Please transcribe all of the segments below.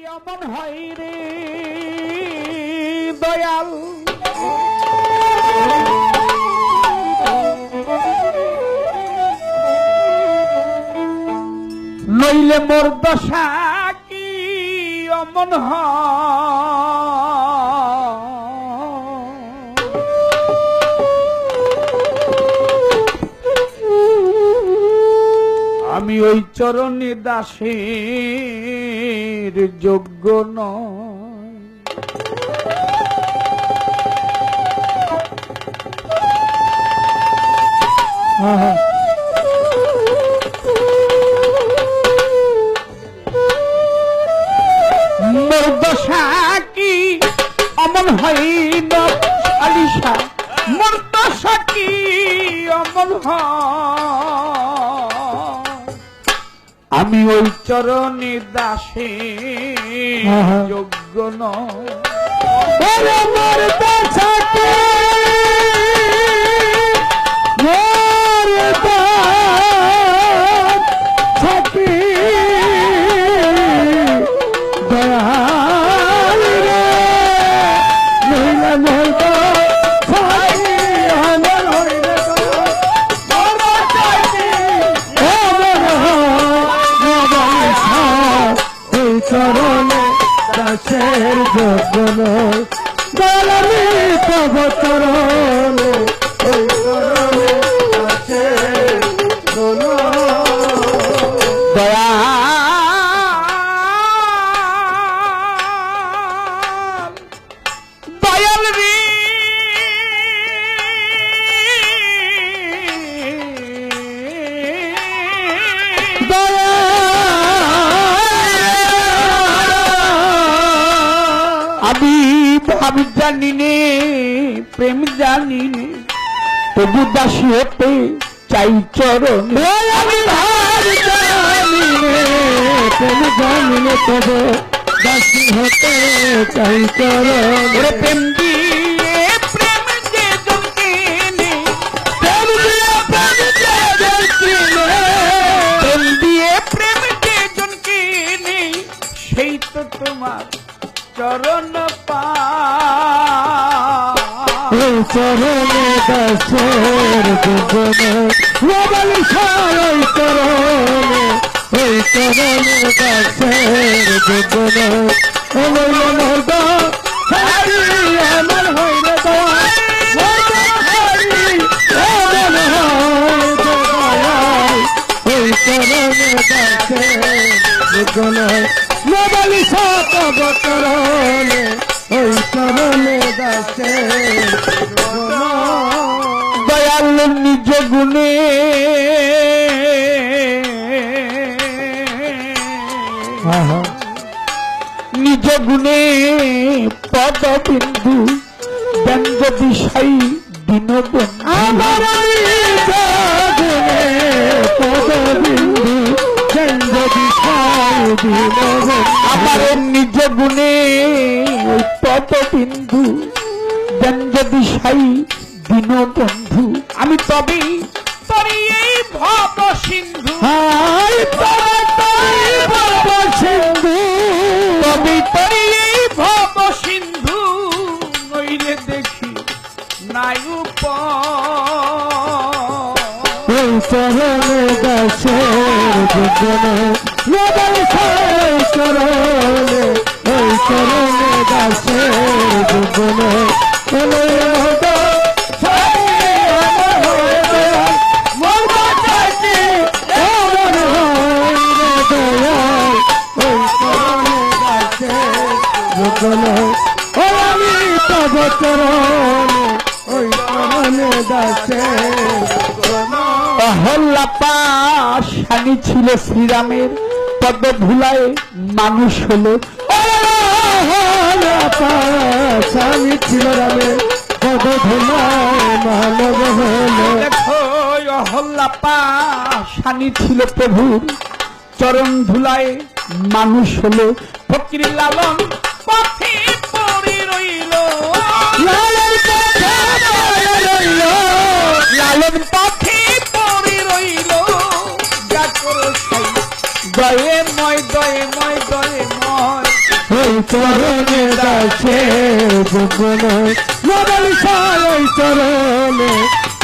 অমন হয় রে দয়াল নইলে মোর দশা কি অমন আমি ওই চরণে দাসের যোগ্য নয় মোর দশা কি অমন হয় না আলিশা মোর দশা কি অমন আমি ওই চরণে দাসে যোগ্য নয় মোর দশা কি চরণে দাসের যোগ্য নয় দয়ালি তব চরণে ওই চরণে দাসের যোগ্য দয়া দয়াল রে আমি জানি নে প্রেম জানি নে তবু দাসী হতে চাই চরণ আমি জানি নে প্রেম জানি নে তবু দাসী হতে চাই চরণ প্রেম দিয়ে প্রেম যে জনকে নে প্রেম দিয়ে প্রেম যে জনকে নে সেই তো তোমার চরণ পা চরণে দাসের জীবনে ওই চরণে ওই চরণে দাসের জীবনে আমার হইলে ওই চরণে দাসের জীবনে মোবাইল সাতব চরণে ওই চরণে দাসের দয়াল নিজ গুণে নিজ গুণে পদ বিন্দু ব্যঞ্জ বিষয় দীনবন্ধু আমার পদ বিন্দু ব্যঞ্জ বিষয় দীনবন্ধু আমার নিজ গুণে পদ বিন্দু ব্যঞ্জ বিষয় দীনবন্ধু আমি তবে তরি এই ভব সিন্ধু সিন্ধু তবে তরি এই ভব সিন্ধু নইলে দেখি নাই ওই চরণে দাসের জীবনে চরণে ওই চরণে দাসের জীবনে আমি তব চরণে ওই চরণে দাসের অহল্লা পাশানি ছিল শ্রীরামের পদ ভুলায় মানুষ হলো স্বামী ছিল রামের পদ ভুলায় মানব হলো দেখো অহল্লা পাশানি ছিল প্রভুর চরণ ধুলায় মানুষ হলো ফকির লালন পথে পড়ে রইল লালন পথে পড়ে রইল যা করো দয়ে ময় দয়ে ময় দয়ে ময় চরণে দাসের যোগ্য নয় নবালিশায় ওই চরণে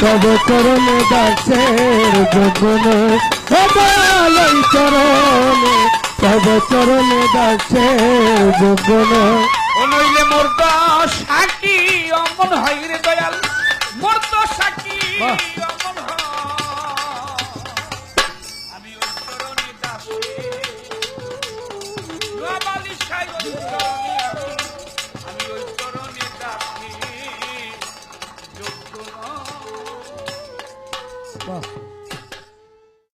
তব চরণে দাসের যোগ্য নয় ও দয়াল ওই চরণে তব চরণে দাসের যোগ্য নয় ও নইলে মোর তো সাকি অমন হয় রে দয়াল মোর তো সাকি বাহ। অমন হয় আমি ওই চরণে দাসে নবালিশায় ওই চরণে